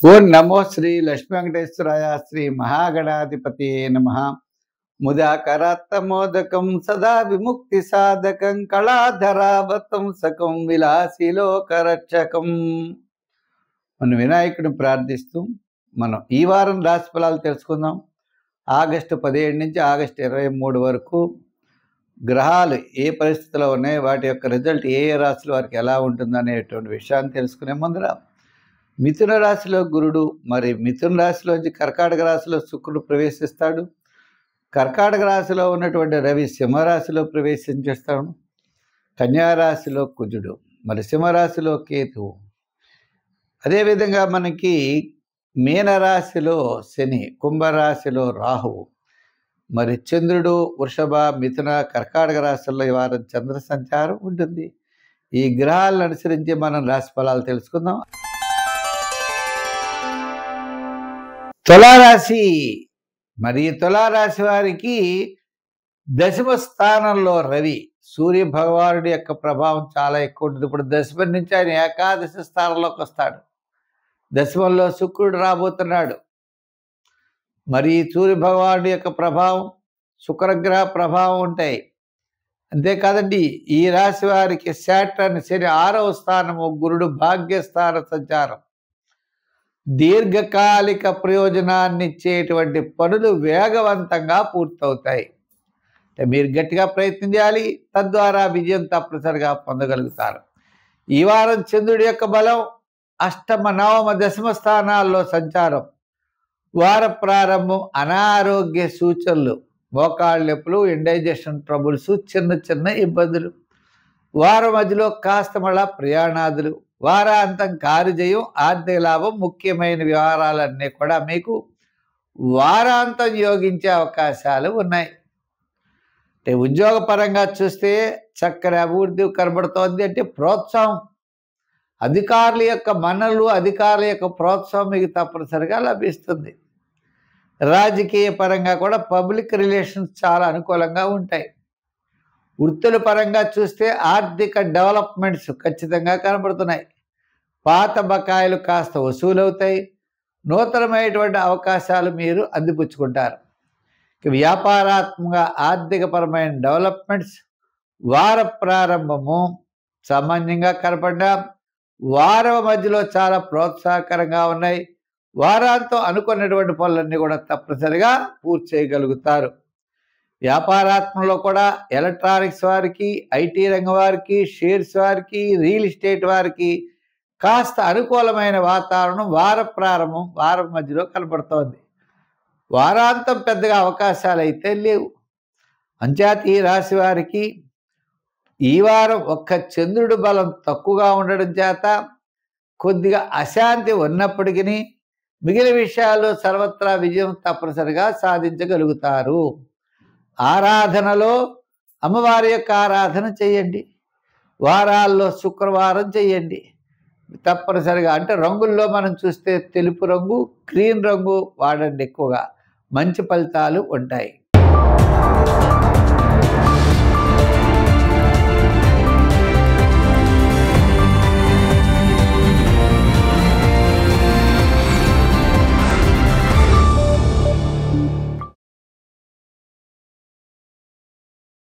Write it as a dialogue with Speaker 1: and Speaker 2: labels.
Speaker 1: ఓం నమో శ్రీ లక్ష్మీ వెంకటేశ్వరాయ శ్రీ మహాగణాధిపతి నమ. ముదాకరాత్తమోదకం సదా విముక్తి సాధకం కళాధరావతం సకం విలాసిలోకరక్షకం. మనం వినాయకుడిని ప్రార్థిస్తూ మనం ఈ వారం రాశి ఫలాలు తెలుసుకుందాం. ఆగస్టు 17 నుంచి ఆగస్టు 23 వరకు గ్రహాలు ఏ పరిస్థితిలో ఉన్నాయి, వాటి యొక్క రిజల్ట్ ఏ ఏ రాశుల వారికి ఎలా ఉంటుందనేటువంటి విషయాన్ని తెలుసుకునే ముందర మిథున రాశిలో గురుడు, మరి మిథున రాశిలోంచి కర్కాటక రాశిలో శుక్రుడు ప్రవేశిస్తాడు. కర్కాటక రాశిలో ఉన్నటువంటి రవి సింహరాశిలో ప్రవేశించేస్తాడు. కన్యారాశిలో కుజుడు, మరి సింహరాశిలో కేతువు. అదేవిధంగా మనకి మీనరాశిలో శని, కుంభరాశిలో రాహువు, మరి చంద్రుడు వృషభ మిథున కర్కాటక రాశుల్లో ఈ వారం చంద్ర సంచారం ఉంటుంది. ఈ గ్రహాలను అనుసరించి మనం రాశి ఫలాలు తెలుసుకుందాం. తులారాశి, మరి తులారాశి వారికి దశమ స్థానంలో రవి, సూర్య భగవానుడి యొక్క ప్రభావం చాలా ఎక్కువ ఉంటుంది. ఇప్పుడు దశమం నుంచి ఆయన ఏకాదశి స్థానంలోకి వస్తాడు. దశమంలో శుక్రుడు రాబోతున్నాడు. మరి సూర్య భగవానుడి యొక్క ప్రభావం, శుక్రగ్రహ ప్రభావం ఉంటాయి. అంతేకాదండి, ఈ రాశి వారికి శాటర్న్ శని 6వ స్థానము, గురుడు భాగ్యస్థాన సంచారం. దీర్ఘకాలిక ప్రయోజనాన్ని ఇచ్చేటువంటి పనులు వేగవంతంగా పూర్తవుతాయి. మీరు గట్టిగా ప్రయత్నం చేయాలి, తద్వారా విజయం తప్పనిసరిగా పొందగలుగుతారు. ఈ వారం చంద్రుడి యొక్క బలం అష్టమ నవమ దశమ స్థానాల్లో సంచారం. వార ప్రారంభం అనారోగ్య సూచనలు, మోకాళ్ళ నొప్పులు, ఇండైజెషన్ ట్రబుల్స్, చిన్న చిన్న ఇబ్బందులు. వారం మధ్యలో కాస్త మళ్ళా ప్రయాణాదులు, వారాంతం కార్యజయం, ఆర్థిక లాభం, ముఖ్యమైన వ్యవహారాలన్నీ కూడా మీకు వారాంతం యోగించే అవకాశాలు ఉన్నాయి. అంటే ఉద్యోగపరంగా చూస్తే చక్కని అభివృద్ధి కనబడుతోంది. అంటే ప్రోత్సాహం, అధికారుల యొక్క మన్ననలు, అధికారుల యొక్క ప్రోత్సాహం మీకు తప్పనిసరిగా లభిస్తుంది. రాజకీయ పరంగా కూడా పబ్లిక్ రిలేషన్స్ చాలా అనుకూలంగా ఉంటాయి. వృత్తుల పరంగా చూస్తే ఆర్థిక డెవలప్మెంట్స్ ఖచ్చితంగా కనబడుతున్నాయి. పాత బకాయిలు కాస్త వసూలవుతాయి. నూతనమైనటువంటి అవకాశాలు మీరు అందిపుచ్చుకుంటారు. వ్యాపారాత్మకంగా ఆర్థికపరమైన డెవలప్మెంట్స్, వార ప్రారంభము సామాన్యంగా కనపడ్డా వారం మధ్యలో చాలా ప్రోత్సాహకరంగా ఉన్నాయి. వారాంతం అనుకున్నటువంటి పనులన్నీ కూడా తప్పనిసరిగా పూర్తి చేయగలుగుతారు. వ్యాపారాత్మలో కూడా ఎలక్ట్రానిక్స్ వారికి, ఐటీ రంగం వారికి, షేర్స్ వారికి, రియల్ ఎస్టేట్ వారికి కాస్త అనుకూలమైన వాతావరణం వార ప్రారంభం వారం మధ్యలో కనబడుతోంది. వారాంతం పెద్దగా అవకాశాలు అయితే లేవు. అంచేత ఈ రాశి వారికి ఈ వారం ఒక్క చంద్రుడి బలం తక్కువగా ఉండడం చేత కొద్దిగా అశాంతి ఉన్నప్పటికీ మిగిలిన విషయాల్లో సర్వత్రా విజయం తప్పనిసరిగా సాధించగలుగుతారు. ఆరాధనలో అమ్మవారి యొక్క ఆరాధన చేయండి. వారాల్లో శుక్రవారం చేయండి తప్పనిసరిగా. అంటే రంగుల్లో మనం చూస్తే తెలుపు రంగు, గ్రీన్ రంగు వాడండి, ఎక్కువగా మంచి ఫలితాలు ఉంటాయి.